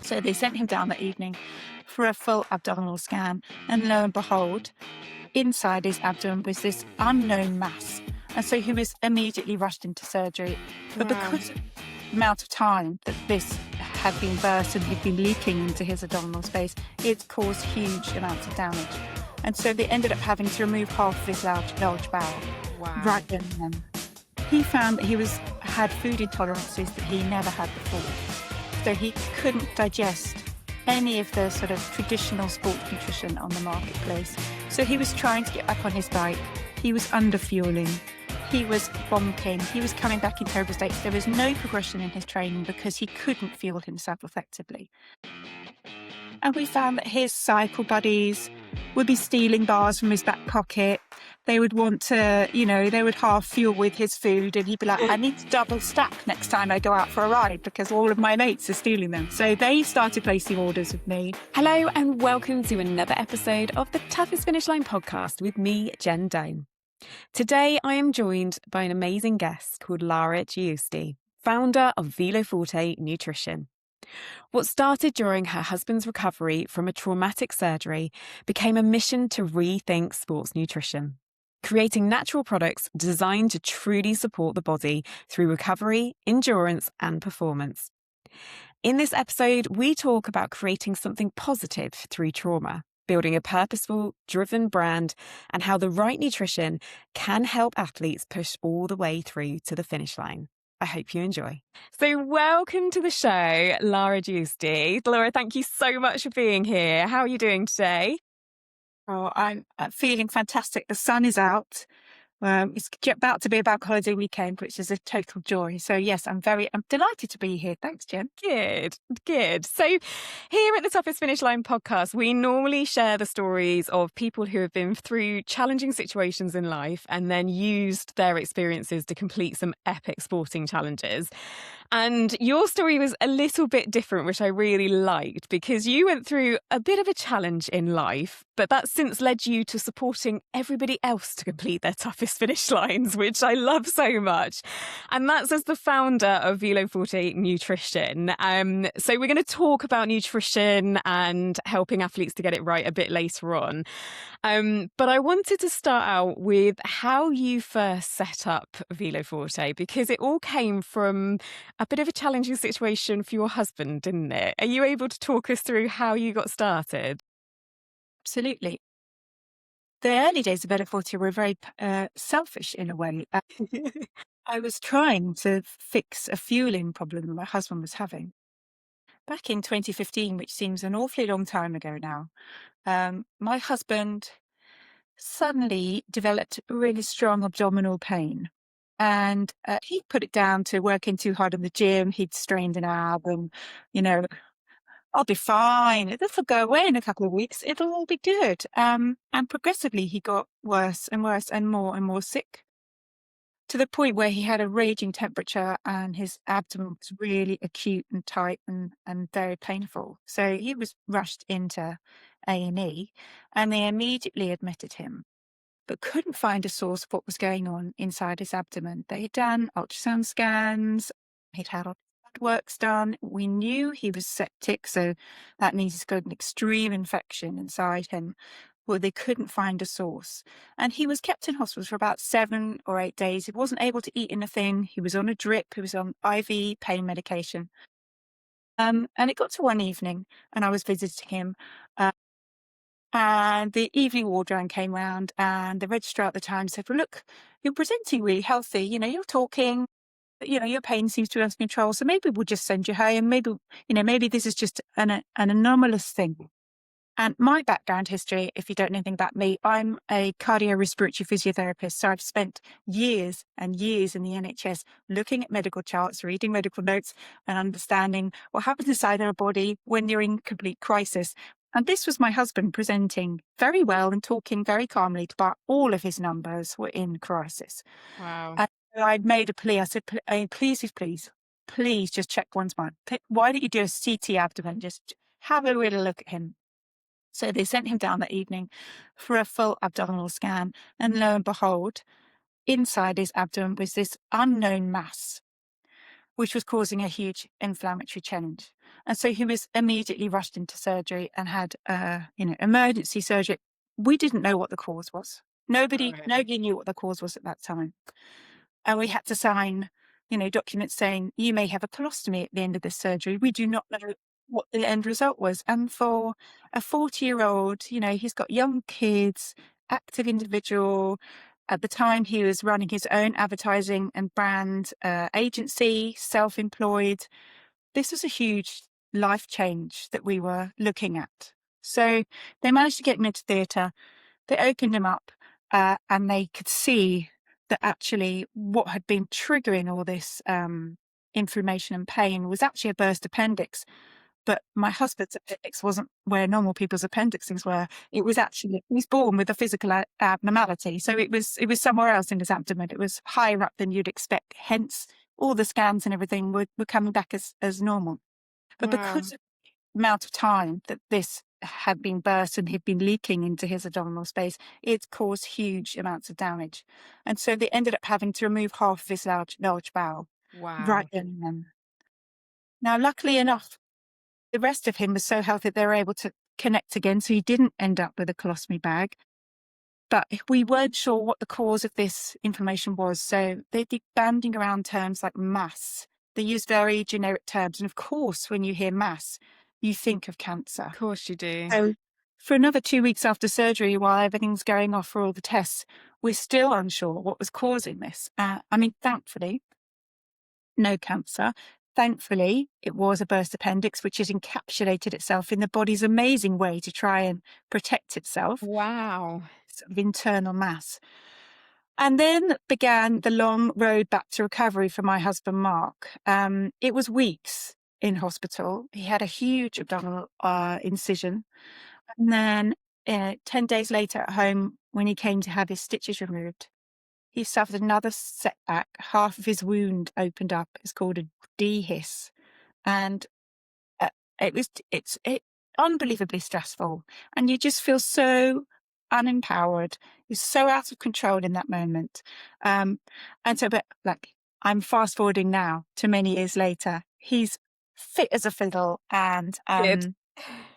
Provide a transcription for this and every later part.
So they sent him down that evening for a full abdominal scan, and lo and behold, inside his abdomen was this unknown mass. And so he was immediately rushed into surgery. But Wow. because of the amount of time that this had been burst and had been leaking into his abdominal space, it caused huge amounts of damage. And so they ended up having to remove half of his large bowel Wow. right then and then. He found that he had food intolerances that he never had before. So he couldn't digest any of the sort of traditional sports nutrition on the marketplace. So he was trying to get back on his bike. He was underfueling. He was vomiting. He was coming back in terrible states. There was no progression in his training because he couldn't fuel himself effectively. And we found that his cycle buddies would be stealing bars from his back pocket. They would want to, they would half fuel with his food, and he'd be like, I need to double stack next time I go out for a ride because all of my mates are stealing them. So they started placing orders with me. Hello and welcome to another episode of the Toughest Finish Line podcast with me, Jen Dome. Today I am joined by an amazing guest called Lara Giusti, founder of Velo Forte Nutrition. What started during her husband's recovery from a traumatic surgery became a mission to rethink sports nutrition, creating natural products designed to truly support the body through recovery, endurance, and performance. In this episode, we talk about creating something positive through trauma, building a purposeful, driven brand, and how the right nutrition can help athletes push all the way through to the finish line. I hope you enjoy. So welcome to the show, Lara Giusti. Lara, thank you so much for being here. How are you doing today? Oh, I'm feeling fantastic. The sun is out. It's about to be a bank holiday weekend, which is a total joy. So yes, I'm delighted to be here. Thanks, Jen. Good. So here at the Toughest Finish Line podcast, we normally share the stories of people who have been through challenging situations in life and then used their experiences to complete some epic sporting challenges. And your story was a little bit different, which I really liked, because you went through a bit of a challenge in life, but that's since led you to supporting everybody else to complete their toughest finish lines, which I love so much. And that's as the founder of Velo Forte Nutrition. So we're going to talk about nutrition and helping athletes to get it right a bit later on. But I wanted to start out with how you first set up Velo Forte, because it all came from a bit of a challenging situation for your husband, didn't it? Are you able to talk us through how you got started? Absolutely. The early days of Velo Forte were very selfish in a way. I was trying to fix a fueling problem that my husband was having. Back in 2015, which seems an awfully long time ago now, my husband suddenly developed really strong abdominal pain. And he put it down to working too hard in the gym. He'd strained an ab and, I'll be fine. This will go away in a couple of weeks. It'll all be good. And progressively, he got worse and worse and more sick, to the point where he had a raging temperature and his abdomen was really acute and tight and very painful. So he was rushed into A&E, and they immediately admitted him, but couldn't find a source of what was going on inside his abdomen. They had done ultrasound scans, he'd had all blood works done. We knew he was septic, so that means he's got an extreme infection inside him. Well, they couldn't find a source. And he was kept in hospital for about 7 or 8 days. He wasn't able to eat anything. He was on a drip. He was on IV pain medication. And it got to one evening, and I was visiting him. And the evening wardrobe came round, and the registrar at the time said, well, look, you're presenting really healthy. You're talking, your pain seems to be under control. So maybe we'll just send you home. Maybe this is just an anomalous thing. And my background history, if you don't know anything about me, I'm a cardiorespiratory physiotherapist. So I've spent years and years in the NHS looking at medical charts, reading medical notes, and understanding what happens inside our body when you're in complete crisis. And this was my husband presenting very well and talking very calmly, but all of his numbers were in crisis. Wow. And I'd made a plea. I said, please just check one's mind. Why don't you do a CT abdomen? Just have a real look at him. So they sent him down that evening for a full abdominal scan, and lo and behold, inside his abdomen was this unknown mass, which was causing a huge inflammatory change. And so he was immediately rushed into surgery and had, emergency surgery. We didn't know what the cause was. Nobody, Right. nobody knew what the cause was at that time. And we had to sign, documents saying you may have a colostomy at the end of this surgery. We do not know what the end result was. And for a 40-year-old, he's got young kids, active individual. At the time, he was running his own advertising and brand agency, self-employed. This was a huge life change that we were looking at. So they managed to get him into theatre. They opened him up, and they could see that actually what had been triggering all this inflammation and pain was actually a burst appendix. But my husband's appendix wasn't where normal people's appendixes were. It was actually, he was born with a physical abnormality. So it was somewhere else in his abdomen. It was higher up than you'd expect. Hence, all the scans and everything were coming back as normal. But Wow. because of the amount of time that this had been burst and had been leaking into his abdominal space, it caused huge amounts of damage. And so they ended up having to remove half of his large bowel right Wow. then and then. Now, luckily enough, the rest of him was so healthy they were able to connect again, so he didn't end up with a colostomy bag. But we weren't sure what the cause of this inflammation was, so they'd be banding around terms like mass. They use very generic terms, and of course, when you hear mass, you think of cancer. Of course you do. So for another 2 weeks after surgery, while everything's going off for all the tests, we're still unsure what was causing this. Thankfully, no cancer. Thankfully, it was a burst appendix, which has encapsulated itself in the body's amazing way to try and protect itself, Wow. sort of internal mass. And then began the long road back to recovery for my husband, Mark. It was weeks in hospital. He had a huge abdominal incision. And then 10 days later at home, when he came to have his stitches removed, he suffered another setback. Half of his wound opened up. It's called a dehiss. And uh, it's unbelievably stressful. And you just feel so unempowered. You're so out of control in that moment. But like, I'm fast forwarding now to many years later. He's fit as a fiddle Good.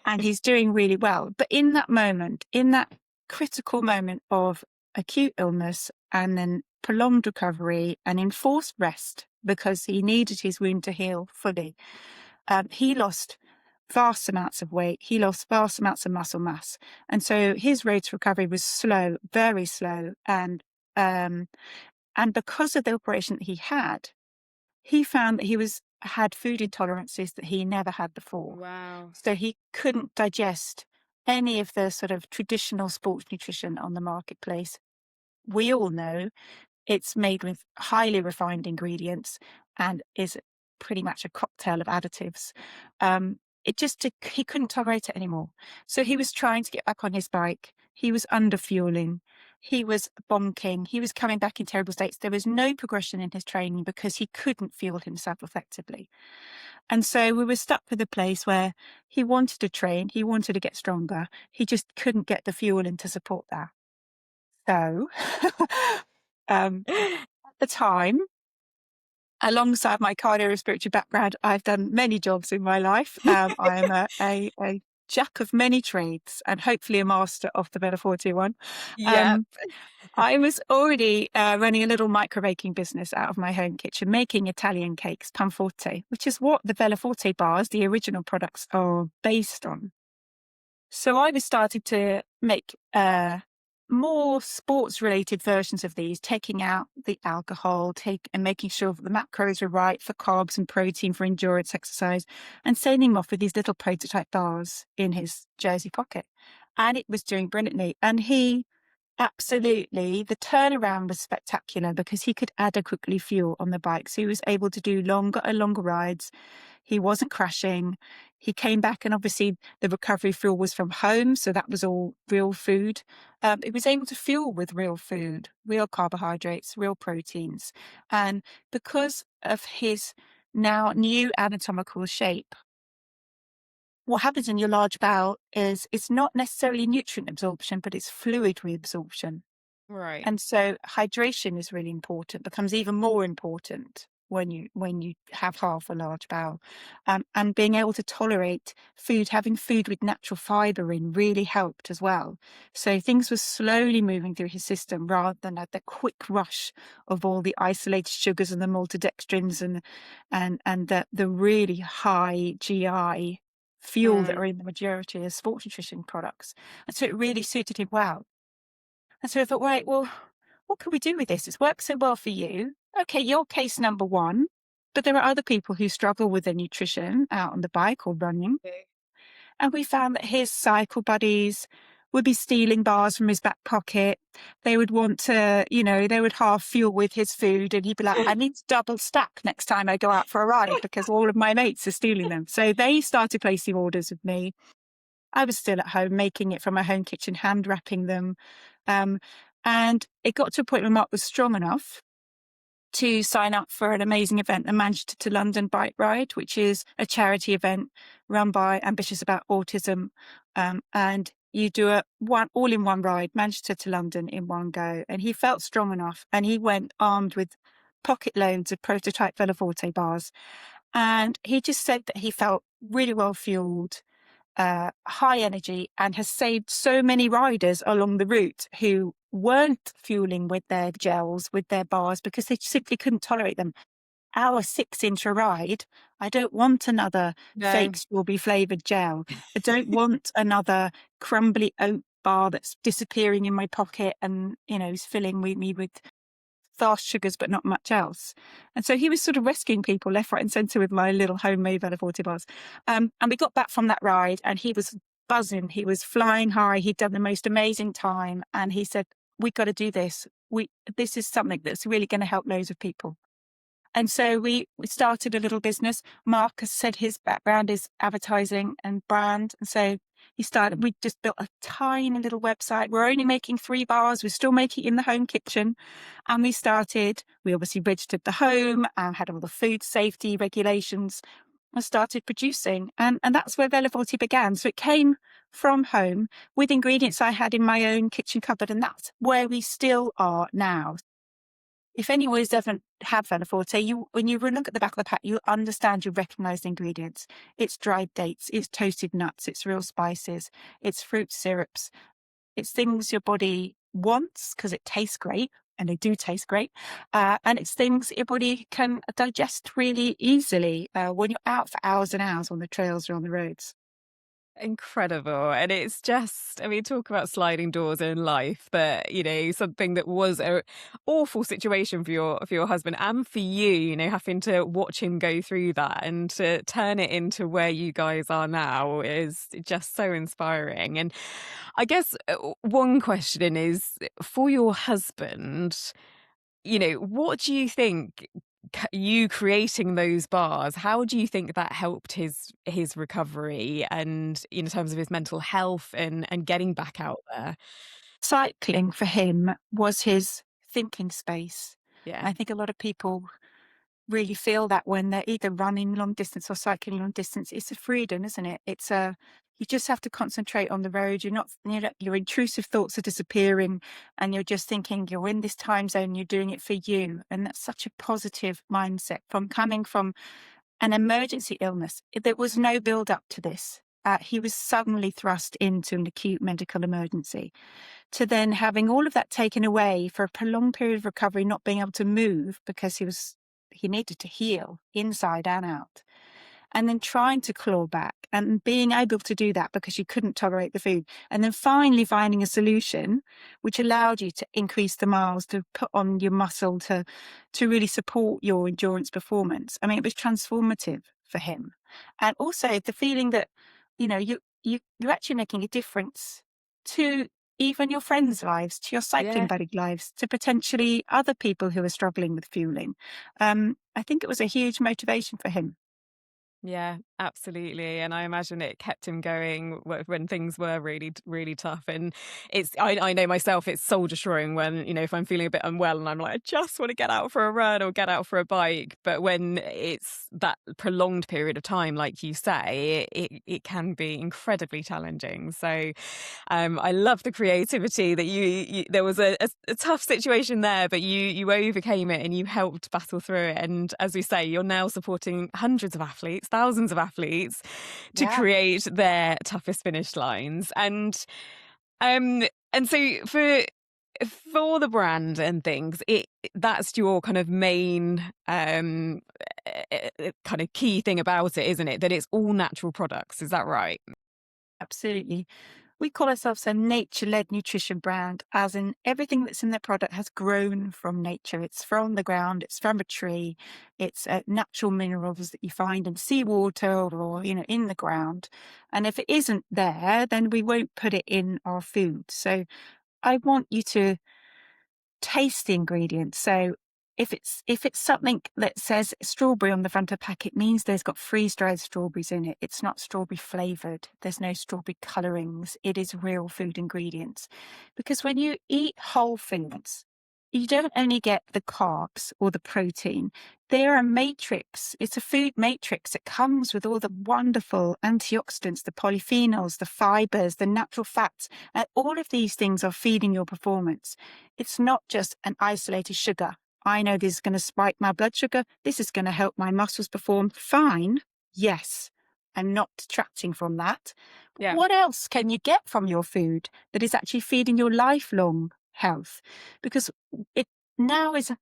and he's doing really well. But in that moment, in that critical moment of acute illness and then prolonged recovery and enforced rest because he needed his wound to heal fully, he lost vast amounts of weight. He lost vast amounts of muscle mass. And so his road to recovery was slow, very slow. And because of the operation that he had, he found that had food intolerances that he never had before. Wow. So he couldn't digest any of the sort of traditional sports nutrition on the marketplace. We all know it's made with highly refined ingredients and is pretty much a cocktail of additives. He couldn't tolerate it anymore. So he was trying to get back on his bike. He was under fueling. He was bonking. He was coming back in terrible states. There was no progression in his training because he couldn't fuel himself effectively. And so we were stuck with a place where he wanted to train. He wanted to get stronger. He just couldn't get the fuel in to support that. So, at the time, alongside my cardiorespiratory background, I've done many jobs in my life. I am a jack of many trades and hopefully a master of the Bella 41. Yep. Um, I was already running a little micro baking business out of my home kitchen, making Italian cakes, panforte, which is what the Bella Forte bars, the original products, are based on. So I was starting to make more sports-related versions of these, taking out the alcohol, and making sure that the macros were right for carbs and protein for endurance exercise, and sending him off with these little prototype bars in his jersey pocket. And it was doing brilliantly. And the turnaround was spectacular because he could adequately fuel on the bike. So he was able to do longer and longer rides. He wasn't crashing. He came back, and obviously the recovery fuel was from home. So that was all real food. He was able to fuel with real food, real carbohydrates, real proteins. And because of his now new anatomical shape, what happens in your large bowel is it's not necessarily nutrient absorption, but it's fluid reabsorption. Right. And so hydration is really important, becomes even more important when you have half a large bowel, and being able to tolerate food, having food with natural fibre in really helped as well. So things were slowly moving through his system rather than at the quick rush of all the isolated sugars and the maltodextrins and the really high GI fuel that Mm. are in the majority of sports nutrition products. And so it really suited him well. And so I thought, right, well, what can we do with this? It's worked so well for you. Okay, you're case number one, but there are other people who struggle with their nutrition out on the bike or running. Okay. And we found that his cycle buddies would be stealing bars from his back pocket. They would want to, they would half fuel with his food. And he'd be like, I need to double stack next time I go out for a ride because all of my mates are stealing them. So they started placing orders with me. I was still at home making it from my home kitchen, hand wrapping them. Um, and it got to a point where Mark was strong enough to sign up for an amazing event, the Manchester to London Bike Ride, which is a charity event run by Ambitious About Autism. And you do a all in one ride, Manchester to London in one go. And he felt strong enough and he went armed with pocket loads of prototype Veloforte bars. And he just said that he felt really well fueled, high energy, and has saved so many riders along the route who weren't fueling with their gels, with their bars, because they simply couldn't tolerate them. Hour 6 into a ride, I don't want another No. fake strawberry flavoured gel. I don't want another crumbly oat bar that's disappearing in my pocket and, is filling me with fast sugars, but not much else. And so he was sort of rescuing people left, right, and centre with my little homemade Veloforte bars. And we got back from that ride, and he was buzzing. He was flying high. He'd done the most amazing time, and he said, "We got to do this. This is something that's really going to help loads of people." And so we started a little business. Mark has said his background is advertising and brand. And so we just built a tiny little website. We're only making 3 bars. We're still making it in the home kitchen. And we obviously registered the home and had all the food safety regulations and started producing. And that's where Veloforte began. So it came from home with ingredients I had in my own kitchen cupboard. And that's where we still are now. If anyone has ever had Veloforte, when you look at the back of the pack, you understand, you recognise the ingredients. It's dried dates, it's toasted nuts, it's real spices, it's fruit syrups, it's things your body wants because it tastes great, and they do taste great. And it's things your body can digest really easily when you're out for hours and hours on the trails or on the roads. Incredible. And it's just, I mean, talk about sliding doors in life, but, something that was a awful situation for your husband and for you, having to watch him go through that and to turn it into where you guys are now is just so inspiring. And I guess one question is for your husband, what do you think you creating those bars, how do you think that helped his recovery and in terms of his mental health and getting back out there? Cycling for him was his thinking space. Yeah. I think a lot of people really feel that when they're either running long distance or cycling long distance. It's a freedom, isn't it? You just have to concentrate on the road. Your intrusive thoughts are disappearing and you're just thinking you're in this time zone, you're doing it for you. And that's such a positive mindset from coming from an emergency illness. There was no build up to this. He was suddenly thrust into an acute medical emergency, to then having all of that taken away for a prolonged period of recovery, not being able to move because he needed to heal inside and out. And then trying to claw back and being able to do that because you couldn't tolerate the food. And then finally finding a solution which allowed you to increase the miles, to put on your muscle, to really support your endurance performance. I mean, it was transformative for him. And also the feeling that, you're actually making a difference to even your friends' lives, to your cycling Yeah. buddy lives, to potentially other people who are struggling with fueling. I think it was a huge motivation for him. Yeah, absolutely. And I imagine it kept him going when things were really tough. And I know myself, it's soul destroying when, if I'm feeling a bit unwell and I'm like, I just want to get out for a run or get out for a bike. But when it's that prolonged period of time, like you say, it can be incredibly challenging. So I love the creativity that there was a tough situation there, but you overcame it and you helped battle through it. And as we say, you're now supporting hundreds of athletes, thousands of athletes to Yeah, create their toughest finish lines. Um, and so for the brand and things, that's your kind of main kind of key thing about it, isn't it? That it's all natural products. Is that right? absolutely. We call ourselves a nature-led nutrition brand, as in everything that's in the product has grown from nature. It's from the ground, it's from a tree, it's natural minerals that you find in seawater or in the ground. And if it isn't there, then we won't put it in our food. So I want you to taste the ingredients. So if it's something that says strawberry on the front of the pack, it means there's got freeze-dried strawberries in it. It's not strawberry flavored. There's no strawberry colorings. It is real food ingredients. Because when you eat whole foods, you don't only get the carbs or the protein. They're a matrix. It's a food matrix that comes with all the wonderful antioxidants, the polyphenols, the fibers, the natural fats, and all of these things are feeding your performance. It's not just an isolated sugar. I know this is going to spike my blood sugar. This is going to help my muscles perform fine. Yes, I'm not detracting from that. But Yeah. what else can you get from your food that is actually feeding your lifelong health? Because it now is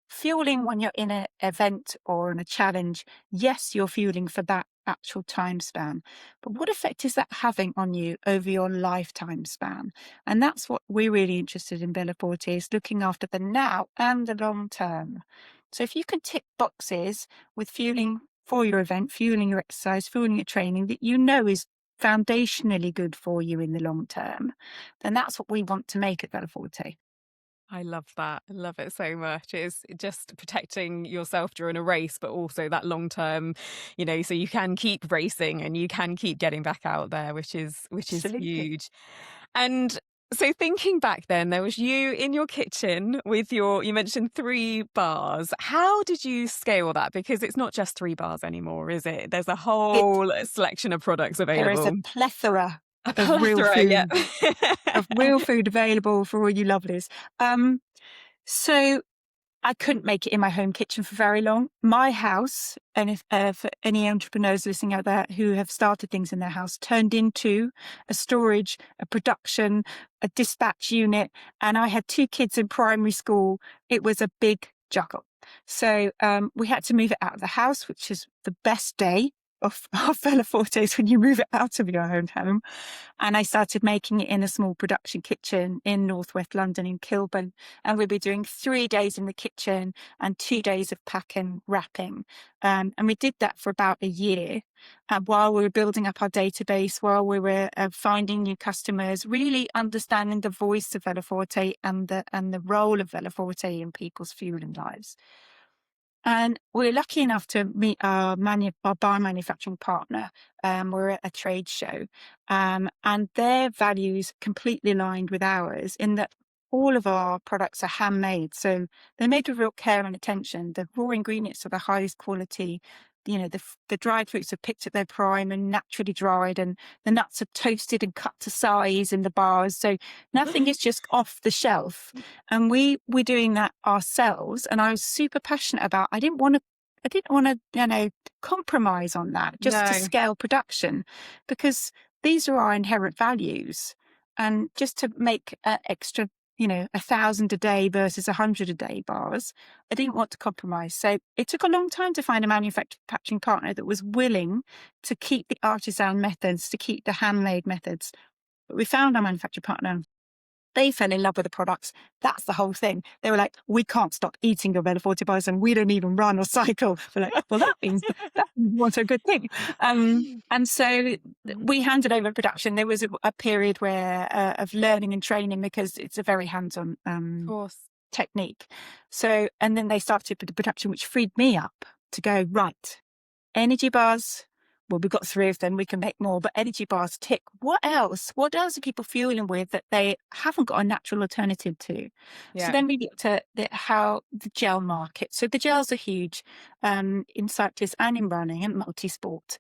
fueling when you're in an event or in a challenge. Yes, you're fueling for that actual time span, but what effect is that having on you over your lifetime span? And that's what we're really interested in Bella Forte, is looking after the now and the long term. So if you can tick boxes with fueling for your event, fueling your exercise, fueling your training that you know is foundationally good for you in the long term, then that's what we want to make at Bella Forte. I love that. I love it so much. It's just protecting yourself during a race, but also that long term, so you can keep racing and you can keep getting back out there, which is Absolutely. huge. And so thinking back then, there was you in your kitchen with you mentioned 3 bars. How did you scale that? Because it's not just 3 bars anymore, is it? There's a It whole selection of products There is a available. plethora A of real plethora, yeah. food available for all you lovelies. Um, so I couldn't make it in my home kitchen for very long. My house, and if for any entrepreneurs listening out there who have started things in their house, turned into a storage, a production, a dispatch unit, and I had 2 kids in primary school. It was a big juggle. So we had to move it out of the house, which is the best day of Bella Fortes, when you move it out of your own home. And I started making it in a small production kitchen in northwest London in Kilburn. And we'll be doing 3 days in the kitchen and 2 days of packing, wrapping. And we did that for about a year while we were building up our database, while we were finding new customers, really understanding the voice of Bella Forte and the role of Bella Forte in people's fueling lives. And we're lucky enough to meet our bar manufacturing partner. We're at a trade show, and their values completely aligned with ours in that all of our products are handmade. So they're made with real care and attention. The raw ingredients are the highest quality. The dried fruits are picked at their prime and naturally dried, and the nuts are toasted and cut to size in the bars. So nothing is just off the shelf. And we're doing that ourselves. And I was super passionate about, I didn't want to, compromise on that just to No. scale production, because these are our inherent values. And just to make extra, 1,000 a day versus 100 a day bars, I didn't want to compromise. So it took a long time to find a manufacturing partner that was willing to keep the artisan methods, to keep the handmade methods. But we found our manufacturing partner. They fell in love with the products. That's the whole thing. They were like, we can't stop eating your Bella Forte bars, and we don't even run or cycle. We're like, well, that means that was a good thing. And so we handed over production. There was a period where of learning and training, because it's a very hands-on Of course. technique. So, and then they started with the production, which freed me up to go, right, energy bars, well, we've got 3 of them, we can make more, but energy bars tick. What else? What else are people fueling with that they haven't got a natural alternative to? So Yeah. then we looked at how the gel market. So the gels are huge in cyclists and in running and multi-sport.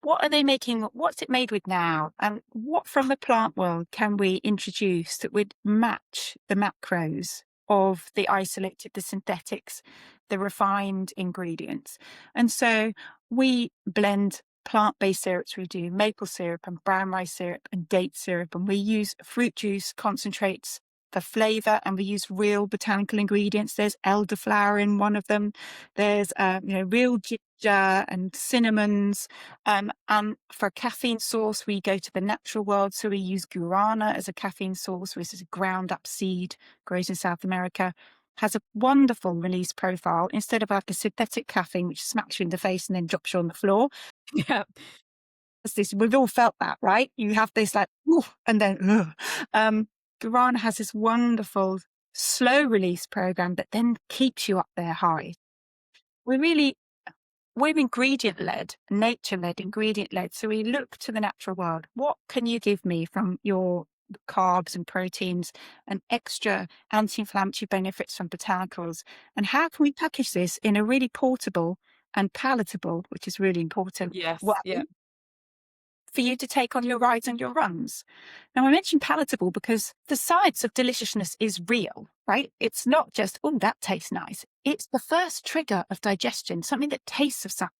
What are they making? What's it made with now? And what from the plant world can we introduce that would match the macros of the isolated, the synthetics, the refined ingredients? And so we blend plant-based syrups. We do maple syrup and brown rice syrup and date syrup, and we use fruit juice concentrates for flavor, and we use real botanical ingredients. There's elderflower in one of them. There's real ginger and cinnamons. And for a caffeine source, we go to the natural world. So we use guarana as a caffeine source, which is a ground up seed, grows in South America, has a wonderful release profile instead of like a synthetic caffeine, which smacks you in the face and then drops you on the floor. Yeah. We've all felt that, right? You have this like, "Ooh," and then, ugh. Guarana has this wonderful slow release program that then keeps you up there high. We're ingredient led, nature led, ingredient led. So we look to the natural world. What can you give me from your carbs and proteins and extra anti-inflammatory benefits from botanicals? And how can we package this in a really portable and palatable, which is really important, Yes. Yeah. way for you to take on your rides and your runs? Now, I mentioned palatable because the science of deliciousness is real, right? It's not just, oh, that tastes nice. It's the first trigger of digestion, something that tastes of something,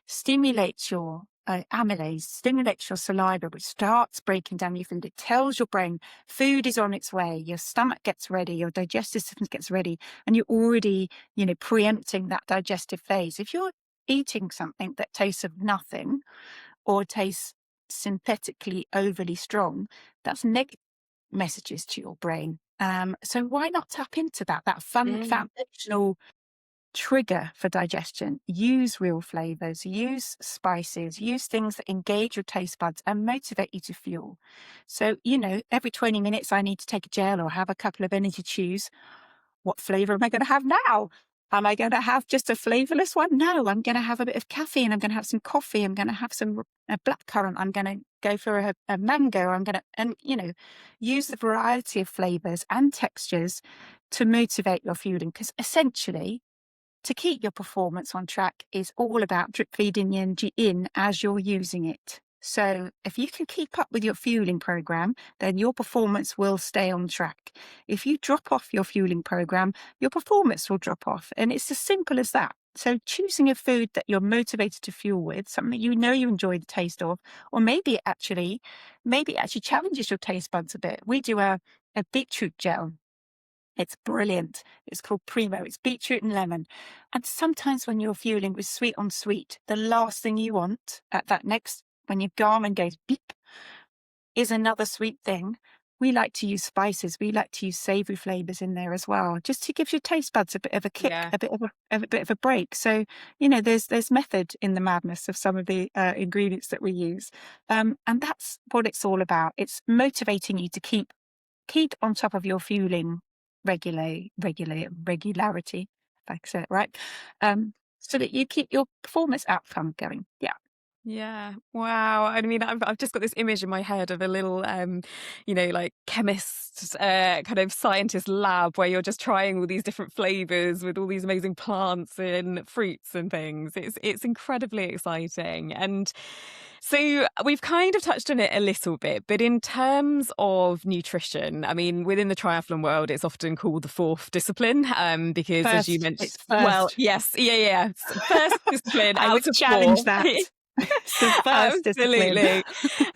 stimulates your amylase, stimulates your saliva, which starts breaking down your food. It tells your brain food is on its way. Your stomach gets ready, your digestive system gets ready, and you're already, preempting that digestive phase. If you're eating something that tastes of nothing or tastes synthetically overly strong, that's negative messages to your brain. So why not tap into that fun Mm. foundational trigger for digestion? Use real flavors, use spices, use things that engage your taste buds and motivate you to fuel. So, every 20 minutes I need to take a gel or have a couple of energy chews. What flavor am I going to have now? Am I going to have just a flavorless one? No, I'm going to have a bit of caffeine. I'm going to have some coffee. I'm going to have some blackcurrant. I'm going to go for a mango. I'm going to, use the variety of flavors and textures to motivate your fueling. Because essentially, to keep your performance on track is all about drip feeding the energy in as you're using it. So if you can keep up with your fueling program, then your performance will stay on track. If you drop off your fueling program, your performance will drop off. And it's as simple as that. So choosing a food that you're motivated to fuel with, something you know you enjoy the taste of, or maybe it actually challenges your taste buds a bit. We do a beetroot gel. It's brilliant. It's called Primo. It's beetroot and lemon. And sometimes when you're fueling with sweet on sweet, the last thing you want at that next, when your Garmin goes beep, is another sweet thing. We like to use spices. We like to use savory flavors in there as well, just to give your taste buds a bit of a kick, Yeah. a bit of a break. So, there's method in the madness of some of the ingredients that we use. And that's what it's all about. It's motivating you to keep on top of your fueling regularity, if I say it right, so that you keep your performance outcome going. Yeah. Yeah. Wow. I mean, I've just got this image in my head of a little, like chemist, kind of scientist lab where you're just trying all these different flavors with all these amazing plants and fruits and things. It's incredibly exciting. And so we've kind of touched on it a little bit, but in terms of nutrition, I mean, within the triathlon world, it's often called the fourth discipline, because as you First, mentioned, it's well, first. yes, yeah. First discipline I out would of challenge four. that. It's the first discipline. Absolutely.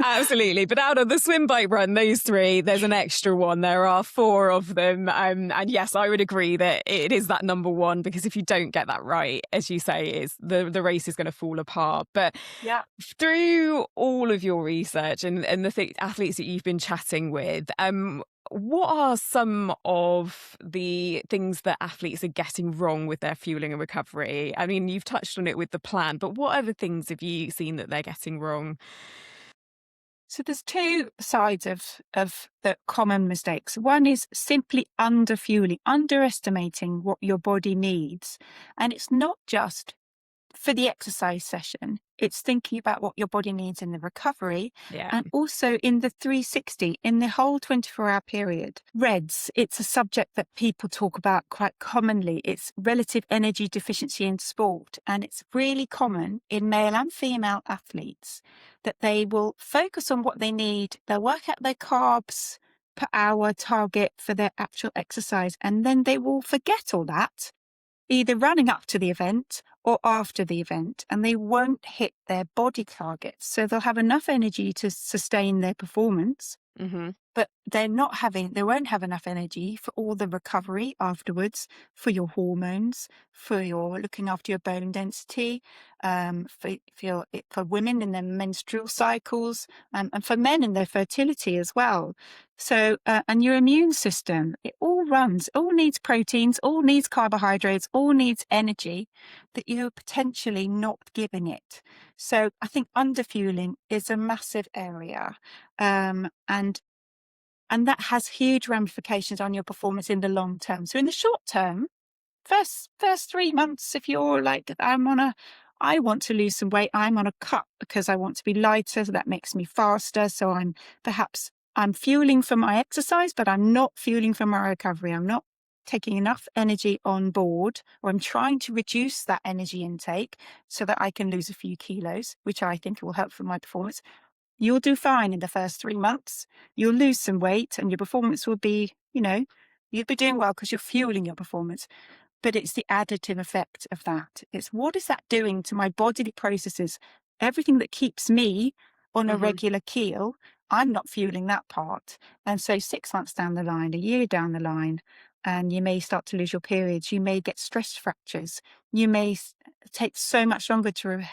Absolutely. But out of the swim, bike, run, those three, there's an extra one. There are four of them. And yes, I would agree that it is that number one, because if you don't get that right, as you say, is the race is going to fall apart. But Yeah. through all of your research and the athletes that you've been chatting with, what are some of the things that athletes are getting wrong with their fueling and recovery? I mean, you've touched on it with the plan, but what other things have you seen that they're getting wrong? So there's two sides of the common mistakes. One is simply underfueling, underestimating what your body needs. And it's not just for the exercise session, it's thinking about what your body needs in the recovery Yeah. and also in the 360, in the whole 24-hour period. REDS, it's a subject that people talk about quite commonly. It's relative energy deficiency in sport. And it's really common in male and female athletes that they will focus on what they need. They'll work out their carbs per hour target for their actual exercise. And then they will forget all that, either running up to the event or after the event, and they won't hit their body targets. So they'll have enough energy to sustain their performance, Hmm. but they won't have enough energy for all the recovery afterwards, for your hormones, for your looking after your bone density, for women in their menstrual cycles, and for men in their fertility as well. So, and your immune system, it all needs proteins, all needs carbohydrates, all needs energy that you're potentially not giving it. So I think underfueling is a massive area. And that has huge ramifications on your performance in the long term. So in the short term, first 3 months, if you're like, I want to lose some weight, I'm on a cut because I want to be lighter, so that makes me faster. So I'm fueling for my exercise, but I'm not fueling for my recovery. I'm not taking enough energy on board, or I'm trying to reduce that energy intake so that I can lose a few kilos, which I think will help for my performance. You'll do fine in the first 3 months. You'll lose some weight and your performance will be, you'll be doing well because you're fueling your performance. But it's the additive effect of that. It's what is that doing to my bodily processes? Everything that keeps me on a Hmm. regular keel, I'm not fueling that part. And so 6 months down the line, a year down the line, and you may start to lose your periods. You may get stress fractures. You may take so much longer to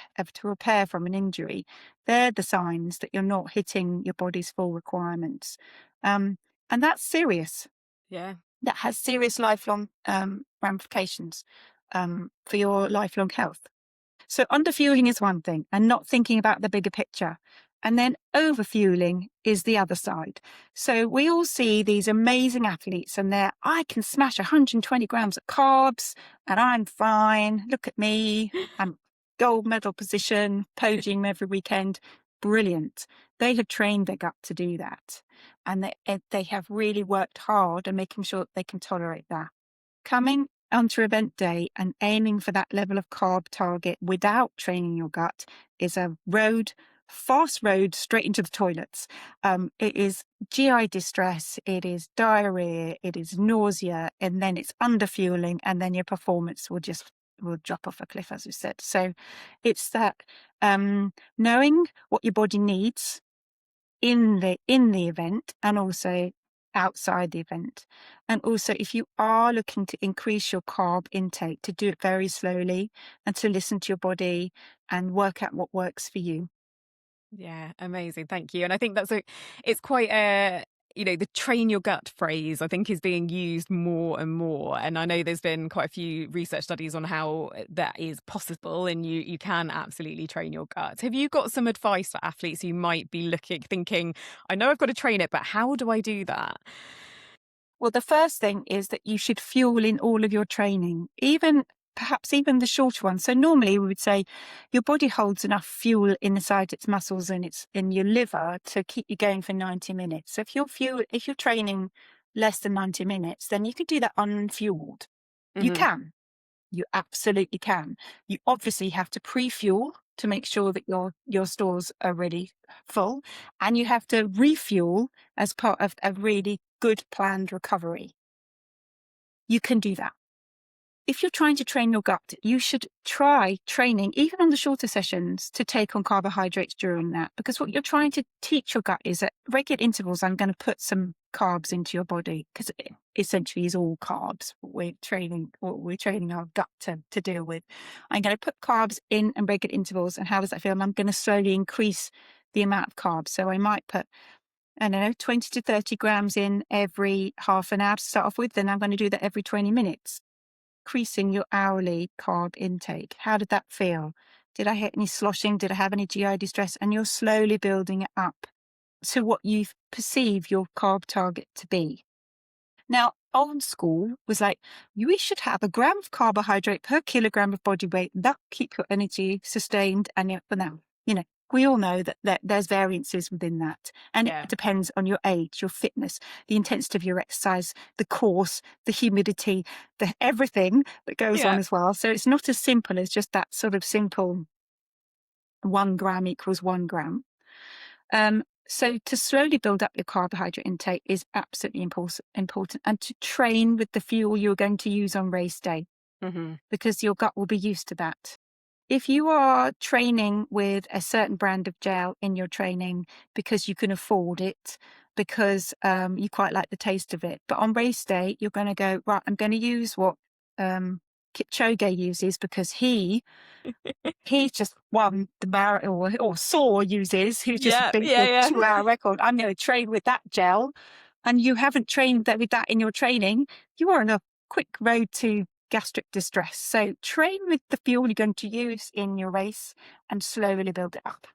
repair from an injury. They're the signs that you're not hitting your body's full requirements. And that's serious. Yeah. That has serious lifelong ramifications for your lifelong health. So underfueling is one thing, and not thinking about the bigger picture. And then overfueling is the other side. So we all see these amazing athletes and I can smash 120 grams of carbs and I'm fine. Look at me. I'm gold medal position, podium every weekend. Brilliant. They have trained their gut to do that. And they have really worked hard at making sure that they can tolerate that. Coming onto event day and aiming for that level of carb target without training your gut is a fast road straight into the toilets. It is GI distress, it is diarrhea, it is nausea, and then it's underfueling, and then your performance will drop off a cliff, as we said. So it's that knowing what your body needs in the event and also outside the event. And also, if you are looking to increase your carb intake, to do it very slowly and to listen to your body and work out what works for you. Yeah, amazing. Thank you. And I think it's quite the train your gut phrase, I think, is being used more and more. And I know there's been quite a few research studies on how that is possible and you can absolutely train your gut. Have you got some advice for athletes who might be thinking, I know I've got to train it, but how do I do that? Well, the first thing is that you should fuel in all of your training, perhaps even the shorter ones. So normally we would say your body holds enough fuel inside its muscles and it's in your liver to keep you going for 90 minutes. So if you're training less than 90 minutes, then you can do that unfueled. You Hmm. can. You absolutely can. You obviously have to pre-fuel to make sure that your stores are really full, and you have to refuel as part of a really good planned recovery. You can do that. If you're trying to train your gut, you should try training, even on the shorter sessions, to take on carbohydrates during that. Because what you're trying to teach your gut is at regular intervals, I'm going to put some carbs into your body, because it essentially is all carbs, what we're training our gut to deal with. I'm going to put carbs in and regular intervals. And how does that feel? And I'm going to slowly increase the amount of carbs. So I might put, I don't know, 20 to 30 grams in every half an hour to start off with. Then I'm going to do that every 20 minutes. Increasing your hourly carb intake. How did that feel? Did I hit any sloshing? Did I have any GI distress? And you're slowly building it up to what you perceive your carb target to be. Now, old school was like, we should have a gram of carbohydrate per kilogram of body weight. That'll keep your energy sustained. And yet, for now, we all know that there's variances within that. And it Yeah. depends on your age, your fitness, the intensity of your exercise, the course, the humidity, the everything that goes on Yeah. as well. So it's not as simple as just that sort of simple 1 gram equals 1 gram. So to slowly build up your carbohydrate intake is absolutely important, and to train with the fuel you're going to use on race day, Hmm. because your gut will be used to that. If you are training with a certain brand of gel in your training because you can afford it, because you quite like the taste of it, but on race day you're going to go, right, I'm going to use what um, Kipchoge uses because he's just won the marathon, or Saw uses, who's just Yeah. beat Yeah. the Yeah. 2 hour record. I'm going to train with that gel. And you haven't trained with that in your training. You are on a quick road to gastric distress. So train with the fuel you're going to use in your race and slowly build it up.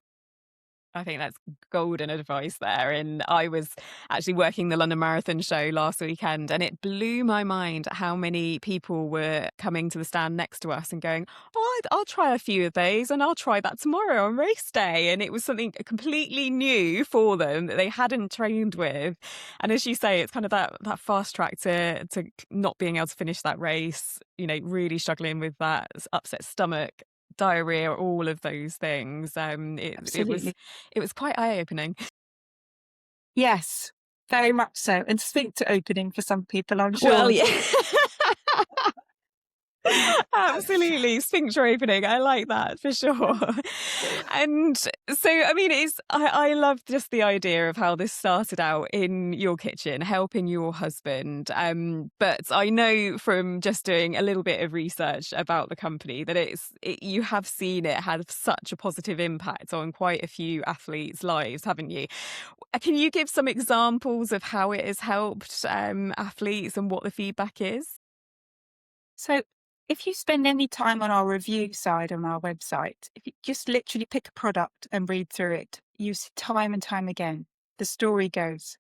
I think that's golden advice there. And I was actually working the London Marathon show last weekend, and it blew my mind how many people were coming to the stand next to us and going, "Oh, I'll try a few of those, and I'll try that tomorrow on race day." And it was something completely new for them that they hadn't trained with. And as you say, it's kind of that fast track to not being able to finish that race. Really struggling with that upset stomach, diarrhea, all of those things. It was Absolutely. it was quite eye-opening. Yes, very much so. And sphincter opening for some people, I'm Well, sure. yeah. Absolutely, sphincter opening. I like that for sure. And so, I mean, I love just the idea of how this started out in your kitchen, helping your husband. But I know from just doing a little bit of research about the company that you have seen it have such a positive impact on quite a few athletes' lives, haven't you? Can you give some examples of how it has helped athletes and what the feedback is? So if you spend any time on our review side on our website, if you just literally pick a product and read through it, you see time and time again, the story goes,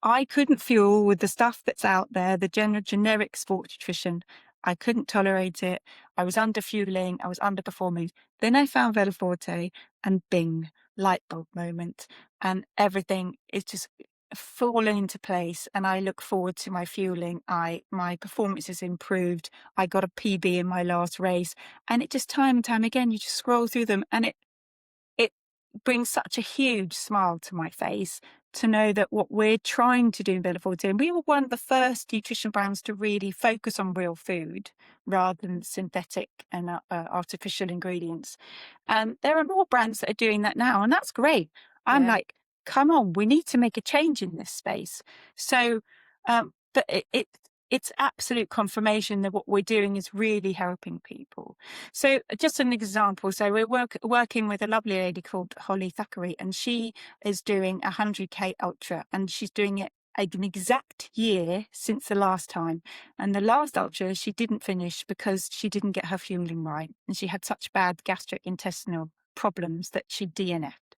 I couldn't fuel with the stuff that's out there, the generic sport nutrition. I couldn't tolerate it. I was under fueling. I was underperforming. Then I found Velaforte, and bing, light bulb moment. And everything is just fallen into place. And I look forward to my fueling. My performance has improved. I got a PB in my last race. And it just time and time again, you just scroll through them, and it brings such a huge smile to my face to know that what we're trying to do in Bella Forte, and we were one of the first nutrition brands to really focus on real food rather than synthetic and artificial ingredients. And there are more brands that are doing that now, and that's great. I'm Yeah. like, come on, we need to make a change in this space. So, but it's absolute confirmation that what we're doing is really helping people. So just an example. So we're working with a lovely lady called Holly Thackeray, and she is doing 100K Ultra, and she's doing it an exact year since the last time. And the last Ultra she didn't finish because she didn't get her fueling right. And she had such bad gastric intestinal problems that she DNF'd,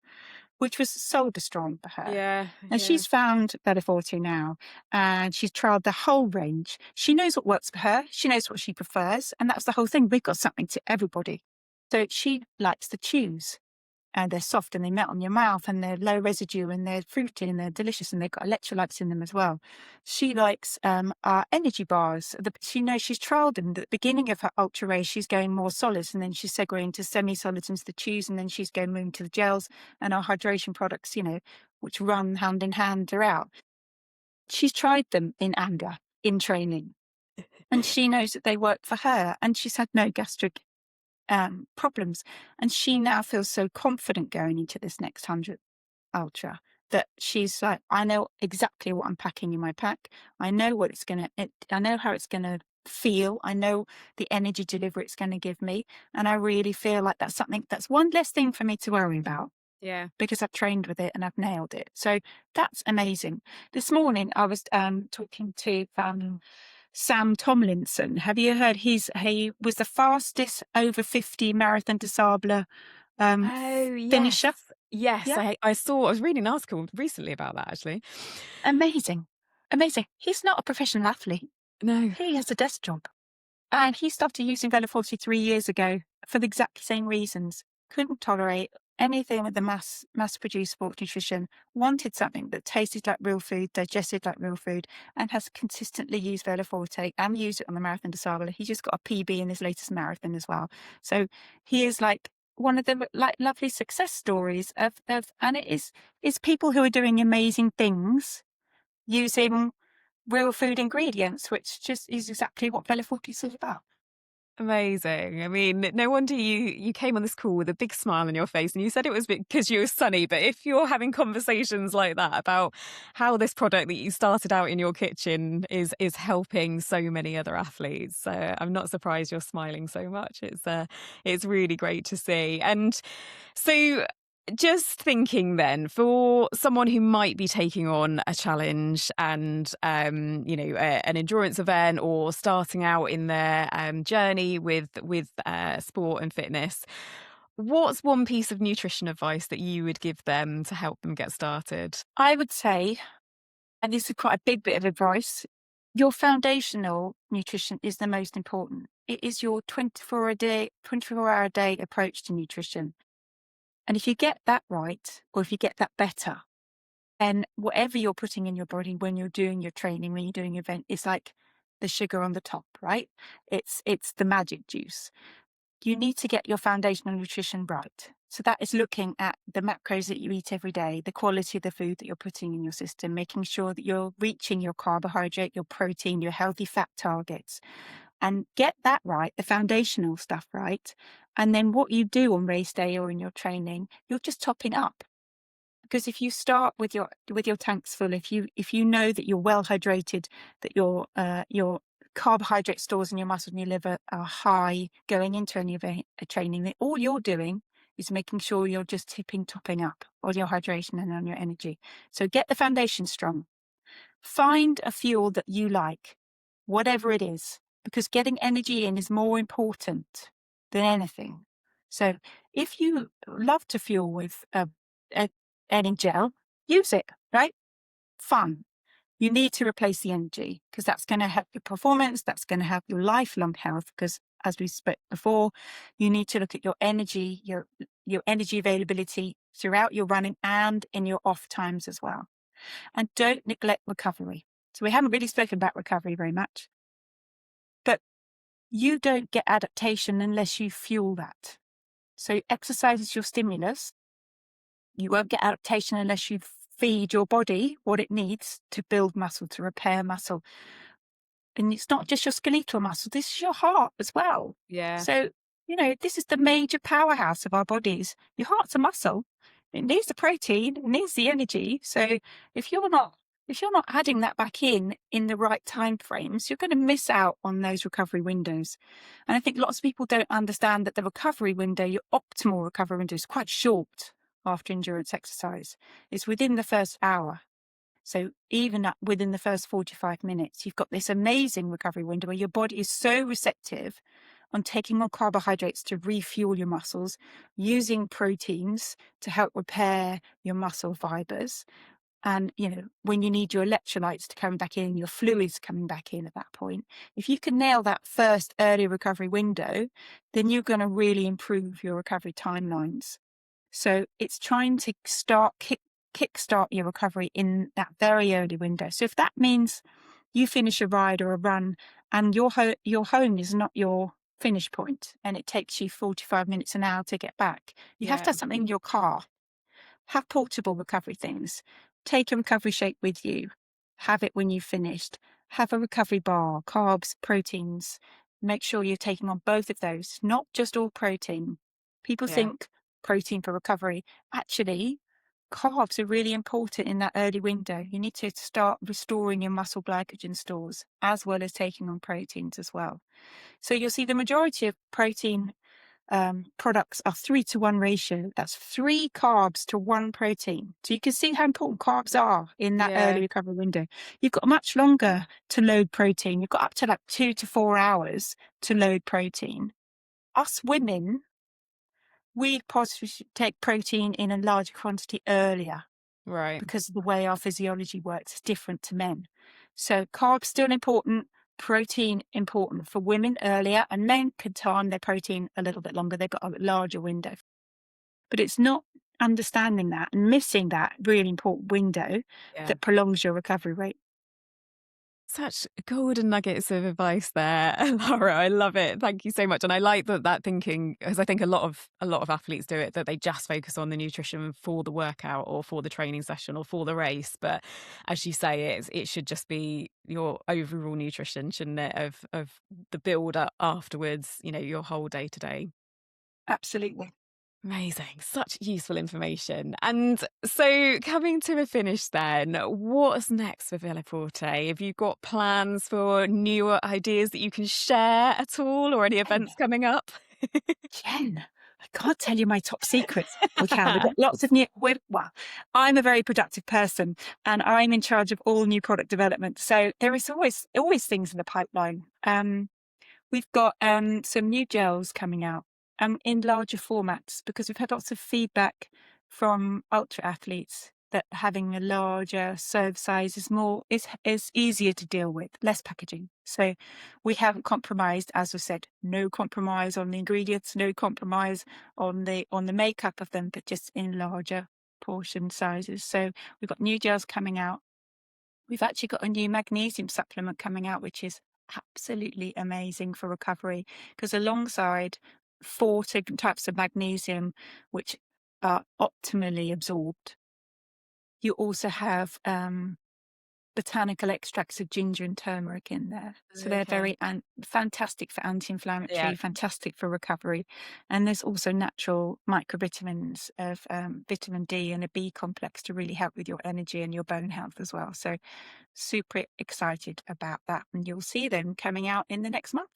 which was soul destroying for her. Yeah. And Yeah. she's found Better Forty now, and she's trialed the whole range. She knows what works for her. She knows what she prefers. And that's the whole thing. We've got something to everybody. So she likes the chews, and they're soft and they melt on your mouth, and they're low residue and they're fruity and they're delicious, and they've got electrolytes in them as well. She likes our energy bars. She knows she's trialed them. At the beginning of her ultra race, she's going more solids, and then she's segueing into semi-solids into the chews, and then she's going moving to the gels and our hydration products, which run hand in hand throughout. She's tried them in anger, in training, and she knows that they work for her, and she's had no gastric problems. And she now feels so confident going into this next 100 Ultra that she's like, I know exactly what I'm packing in my pack. I know what I know how it's going to feel. I know the energy delivery it's going to give me. And I really feel like that's one less thing for me to worry about Yeah. because I've trained with it and I've nailed it. So that's amazing. This morning I was talking to Sam Tomlinson. Have you heard? He was the fastest over 50 marathon disabler Oh, yes. finisher. Yes, Yeah, I was reading an article recently about that actually. amazing. Amazing. He's not a professional athlete. No. He has a desk job. And he started using Vela 3 years ago for the exact same reasons. Couldn't tolerate anything with the mass produced sport nutrition, wanted something that tasted like real food, digested like real food, and has consistently used Vela Forte and used it on the Marathon de Sable. He just got a PB in his latest marathon as well. So he is like one of the like lovely success stories of and it is people who are doing amazing things using real food ingredients, which just is exactly what Vela Forte is all about. Amazing. I mean, no wonder you came on this call with a big smile on your face, and you said it was because you were sunny. But if you're having conversations like that about how this product that you started out in your kitchen is helping so many other athletes, I'm not surprised you're smiling so much. It's really great to see. And so, just thinking then, for someone who might be taking on a challenge and, an endurance event or starting out in their journey with sport and fitness, what's one piece of nutrition advice that you would give them to help them get started? I would say, and this is quite a big bit of advice, your foundational nutrition is the most important. It is your 24-hour a day approach to nutrition. And if you get that right, or if you get that better, then whatever you're putting in your body when you're doing your training, when you're doing your event, is like the sugar on the top, right? It's the magic juice. You need to get your foundational nutrition right. So that is looking at the macros that you eat every day, the quality of the food that you're putting in your system, making sure that you're reaching your carbohydrate, your protein, your healthy fat targets, and get that right, the foundational stuff right. And then what you do on race day or in your training, you're just topping up. Because if you start with your tanks full, if you know that you're well hydrated, that your carbohydrate stores in your muscle and your liver are high going into any of a training, that all you're doing is making sure you're just topping up on your hydration and on your energy. So get the foundation strong. Find a fuel that you like, whatever it is, because getting energy in is more important than anything. So if you love to fuel with any gel, use it, right? Fun. You need to replace the energy because that's going to help your performance. That's going to help your lifelong health because, as we spoke before, you need to look at your energy, your energy availability throughout your running and in your off times as well. And don't neglect recovery. So we haven't really spoken about recovery very much, but you don't get adaptation unless you fuel that. So exercise is your stimulus. You won't get adaptation unless you feed your body what it needs to build muscle, to repair muscle. And it's not just your skeletal muscle, this is your heart as well. Yeah. So, this is the major powerhouse of our bodies. Your heart's a muscle. It needs the protein, it needs the energy. So if you're not adding that back in the right time frames, you're going to miss out on those recovery windows. And I think lots of people don't understand that the recovery window, your optimal recovery window, is quite short after endurance exercise. It's within the first hour. So even within the first 45 minutes, you've got this amazing recovery window where your body is so receptive on taking on carbohydrates to refuel your muscles, using proteins to help repair your muscle fibers. And, when you need your electrolytes to come back in, your fluids coming back in at that point, if you can nail that first early recovery window, then you're going to really improve your recovery timelines. So it's trying to kickstart your recovery in that very early window. So if that means you finish a ride or a run and your home is not your finish point and it takes you 45 minutes an hour to get back, you have to Yeah. have something in your car. Have portable recovery things. Take a recovery shake with you. Have it when you've finished. Have a recovery bar, carbs, proteins. Make sure you're taking on both of those, not just all protein. People Yeah. think protein for recovery. Actually, carbs are really important in that early window. You need to start restoring your muscle glycogen stores as well as taking on proteins as well. So you'll see the majority of protein products are 3-to-1 ratio. That's 3 carbs to 1 protein. So you can see how important carbs are in that early Yeah. recovery window. You've got much longer to load protein. You've got up to like 2 to 4 hours to load protein. Us women, we possibly should take protein in a larger quantity earlier Right. because of the way our physiology works is different to men. So carbs still important, protein important for women earlier, and men can time their protein a little bit longer. They've got a larger window. But it's not understanding that and missing that really important window Yeah. that prolongs your recovery rate. Such golden nuggets of advice there, Lara. I love it. Thank you so much. And I like that thinking, because I think a lot of athletes do it, that they just focus on the nutrition for the workout or for the training session or for the race. But as you say, it should just be your overall nutrition, shouldn't it? Of the build up afterwards, your whole day to day. Absolutely. Amazing. Such useful information. And so, coming to a finish then, what's next for Villa Forte? Have you got plans for newer ideas that you can share at all, or any Jen, events coming up? Jen, I can't tell you my top secrets. We can. We've got lots of new. Well, I'm a very productive person, and I'm in charge of all new product development. So there is always things in the pipeline. We've got some new gels coming out in larger formats because we've had lots of feedback from ultra athletes that having a larger serve size is easier to deal with, less packaging. So we haven't compromised, as I said, no compromise on the ingredients, no compromise on the makeup of them, but just in larger portion sizes. So we've got new gels coming out. We've actually got a new magnesium supplement coming out, which is absolutely amazing for recovery because alongside 4 different types of magnesium, which are optimally absorbed, you also have botanical extracts of ginger and turmeric in there. So they're Okay. very fantastic for Yeah. anti-inflammatory, fantastic for recovery. And there's also natural microvitamins of vitamin D and a B complex to really help with your energy and your bone health as well. So super excited about that. And you'll see them coming out in the next month.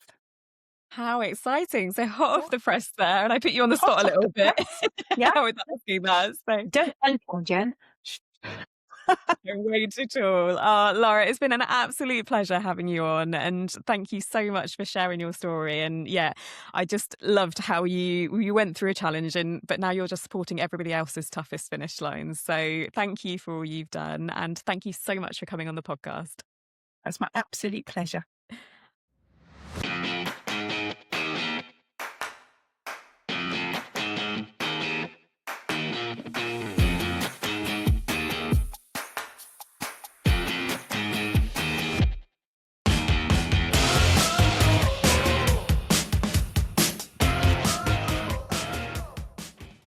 How exciting. So, hot Yeah. off the press there. And I put you on the Hot spot a off the little bit press. Yeah. with asking that. So, Don't tell anyone, Jen. Shh. no worries at all. Laura, it's been an absolute pleasure having you on, and thank you so much for sharing your story. And yeah, I just loved how you went through a challenge, but now you're just supporting everybody else's toughest finish lines. So thank you for all you've done, and thank you so much for coming on the podcast. That's my absolute pleasure.